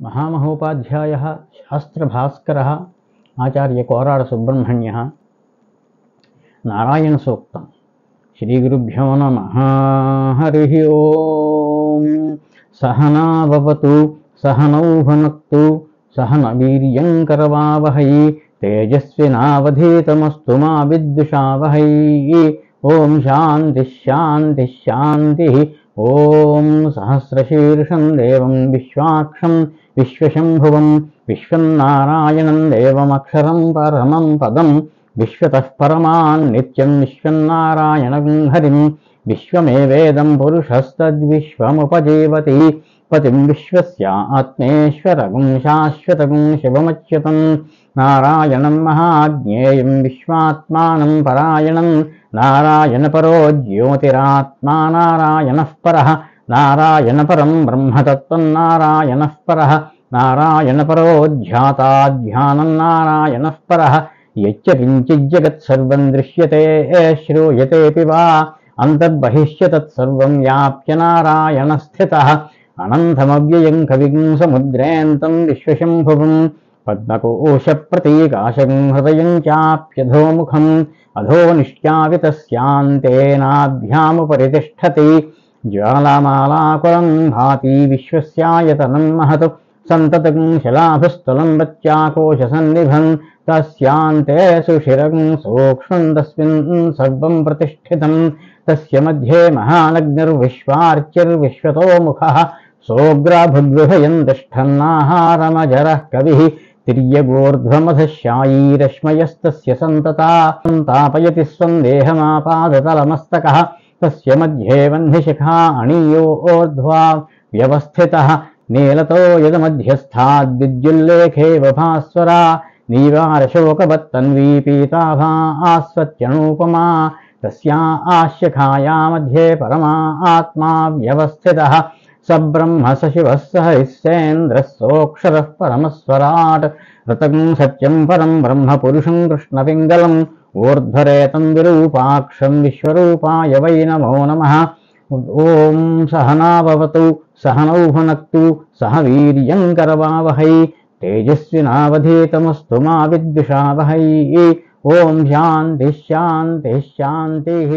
महामहोपाध्यायः शास्त्रभास्करः आचार्य कोराड सुब्रह्मण्यः नारायणसूक्तम्। श्रीगुरुभ्यो नमः। हरिः ओम्। सहना भवतु सहनौ भुनक्तु सह न वीर्यं करवावहै तेजस्विनावधीतमस्तु मा विद्विषावहै। ओम शांति शांति शांति। ओम सहस्रशीर्षं देवं विश्वाक्षं विश्वशंभुवं विश्वन्नारायणं देवमक्षरं परमं पदं विश्वतः परमान् नित्यं विश्वन्नारायणं हरिं विश्वमेवेदं पुरुषस्तद्विश्वमुपजीवति पतिं विश्वस्यात्मेश्वरगुं शाश्वतगुं शिवमच्युतं नारायणं महाज्ञेयं विश्वात्मानं परायणं नारायणपरो ज्योतिरात्मा नारायणः परः नारायणपरं ब्रह्मतत्त्वं नारायणः परः नारायणपरो ध्याता ध्यानं नारायणः परः यच्च किञ्चिज्जगत्सर्वं दृश्यते श्रूयतेऽपि वा अन्तर्बहिश्च तत्सर्वं व्याप्य नारायणस्थितः अनन्तमव्ययं कविं समुद्रेऽन्तं विश्वशंभुवं पद्मकोशप्रतीकाशं हृदयं चाप्यधोमुखम् अधोनिष्ट्यावितस्यान्तेनाभ्यामुपरि तिष्ठति ज्वालामालाकुलं भाति विश्वस्यायतनं महत् सन्ततं शिलाभस्थलं वच्याकोशसन्निभं तस्यान्ते सुशिरं सूक्ष्मं तस्मिन् सर्वं प्रतिष्ठितं तस्य मध्ये महानग्निर्विश्वार्चिर्विश्वतोमुखः सोऽग्राभुद्विभयं तिष्ठन्नाहारमजरः कविः तिर्यगोर्ध्वमधशायी रश्मयस्तस्य सन्तता तापयति स्वं देहमापादतलमस्तकः तस्य मध्ये वह्निशिखा अणीयोर्ध्वा व्यवस्थितः नीलतो यदमध्यस्थाद्विद्युल्लेखेव भास्वरा नीवारशोकवत्तन्वी पीताभा आस्वत्यनूपमा तस्या आशिखाया मध्ये परमा आत्मा व्यवस्थितः स ब्रह्म स शिवः स हरिस्सेन्द्रः सोऽक्षरः परमस्वराट् ऋतं सत्यं परं ब्रह्म पुरुषं कृष्णपिङ्गलम् ऊर्ध्वरेतं विरूपाक्षं विश्वरूपाय वै नमो नमः। ॐ सहना भवतु सहनौ भुनक्तु सह वीर्यं करवावहै तेजस्विनावधीतमस्तु मा विद्विषावहै। ॐ शान्तिः शान्तिः शान्तिः।